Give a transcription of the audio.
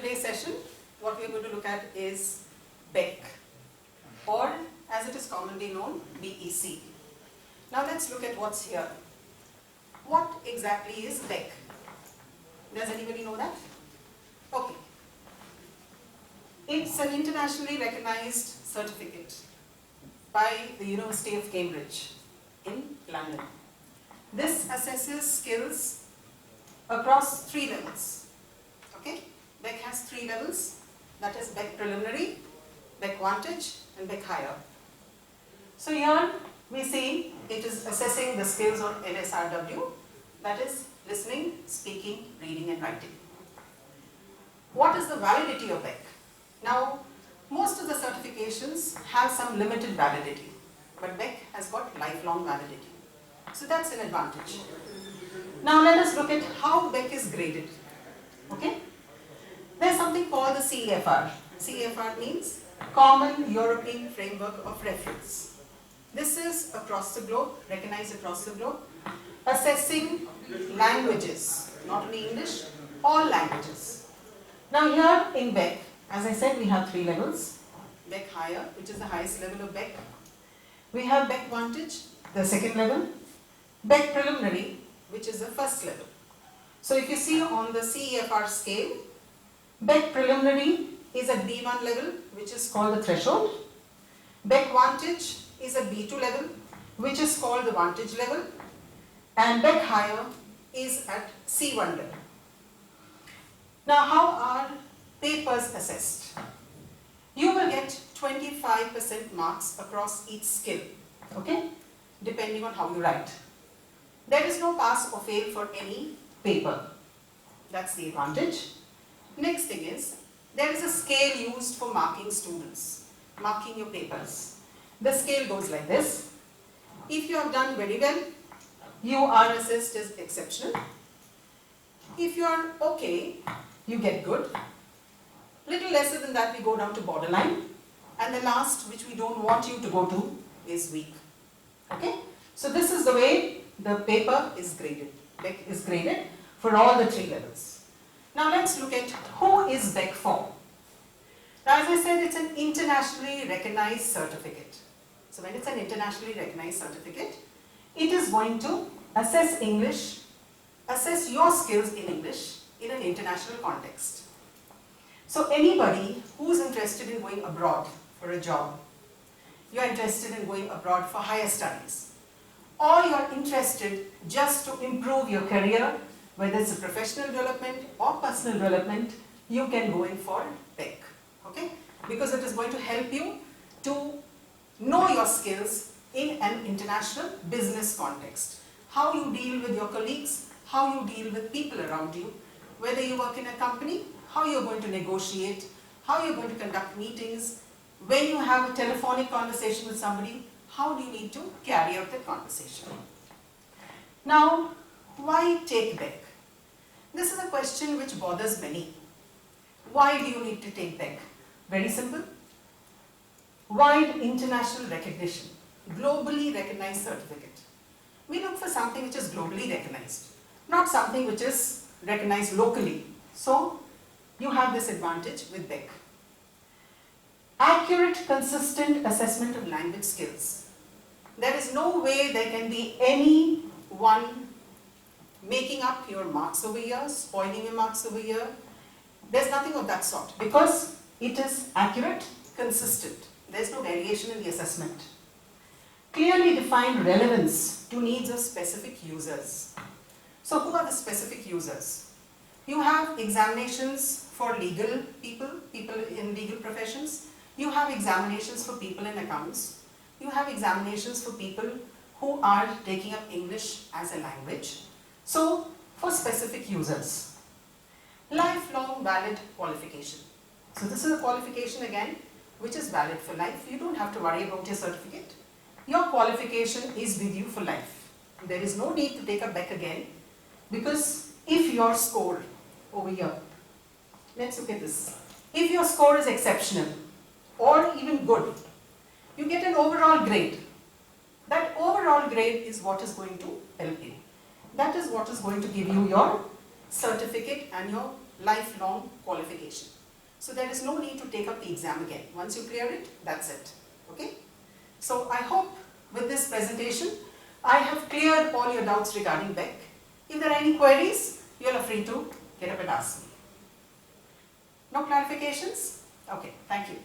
today's session, what we are going to look at is Bec, or as it is commonly known, BEC. Now let's look at what's here. What exactly is Bec? Does anybody know that? Okay. It's an internationally recognized certificate by the University of Cambridge in London. This assesses skills across 3 levels. Okay? Bec has 3 levels, that is Bec Preliminary, Bec Vantage and Bec Higher. So here we see it is assessing the skills on LSRW, that is listening, speaking, reading and writing. What is the validity of Bec? Now, most of the certifications have some limited validity, but Bec has got lifelong validity. So that's an advantage. Now let us look at how Bec is graded. Okay? There's something called the CEFR. CEFR means Common European Framework of Reference. This is across the globe, recognized across the globe, assessing languages, not only English, all languages. Now here in Bec, as I said, we have 3 levels. Bec Higher, which is the highest level of Bec. We have Bec Vantage, the 2nd level. Bec Preliminary, which is the 1st level. So if you see on the CEFR scale, Bec Preliminary is at B1 level, which is called the threshold. Bec Vantage is at B2 level, which is called the Vantage level. And Bec Higher is at C1 level. Now how are papers assessed? You will get 25% marks across each skill, okay, depending on how you write. There is no pass or fail for any paper. That's the advantage. Next thing is, there is a scale used for marking students, marking your papers. The scale goes like this. If you have done very well, you are assessed as exceptional. If you are okay, you get good. Little lesser than that, we go down to borderline. And the last, which we don't want you to go to, is weak. Okay? So this is the way the paper is graded. Bec is graded for all the 3 levels. Now let's look at who is Bec for. Now as I said, it's an internationally recognized certificate. So when it's an internationally recognized certificate, it is going to assess English, assess your skills in English in an international context. So anybody who's interested in going abroad for a job, you're interested in going abroad for higher studies, or you're interested just to improve your career, whether it's a professional development or personal development, you can go in for Bec, okay? Because it is going to help you to know your skills in an international business context. How you deal with your colleagues, how you deal with people around you, whether you work in a company, how you're going to negotiate, how you're going to conduct meetings, when you have a telephonic conversation with somebody, how do you need to carry out that conversation? Now, why take Bec? This is a question which bothers many. Why do you need to take Bec? Very simple. Wide international recognition, globally recognized certificate. We look for something which is globally recognized, not something which is recognized locally. So, you have this advantage with Bec. Accurate, consistent assessment of language skills. There is no way there can be anyone making up your marks over here, spoiling your marks over here. There's nothing of that sort because it is accurate, consistent. There's no variation in the assessment. Clearly defined relevance to needs of specific users. So who are the specific users? You have examinations for legal people in legal professions. You have examinations for people in accounts. You have examinations for people who are taking up English as a language. So, for specific users. Lifelong valid qualification. So this is a qualification again, which is valid for life. You don't have to worry about your certificate. Your qualification is with you for life. There is no need to take a Bec again, because if your score over here, let's look at this. If your score is exceptional or even good, you get an overall grade. That overall grade is what is going to help you. That is what is going to give you your certificate and your lifelong qualification. So there is no need to take up the exam again. Once you clear it, that's it. Okay? So I hope with this presentation, I have cleared all your doubts regarding Bec. If there are any queries, you are free to get up and ask me. No clarifications? Okay, thank you.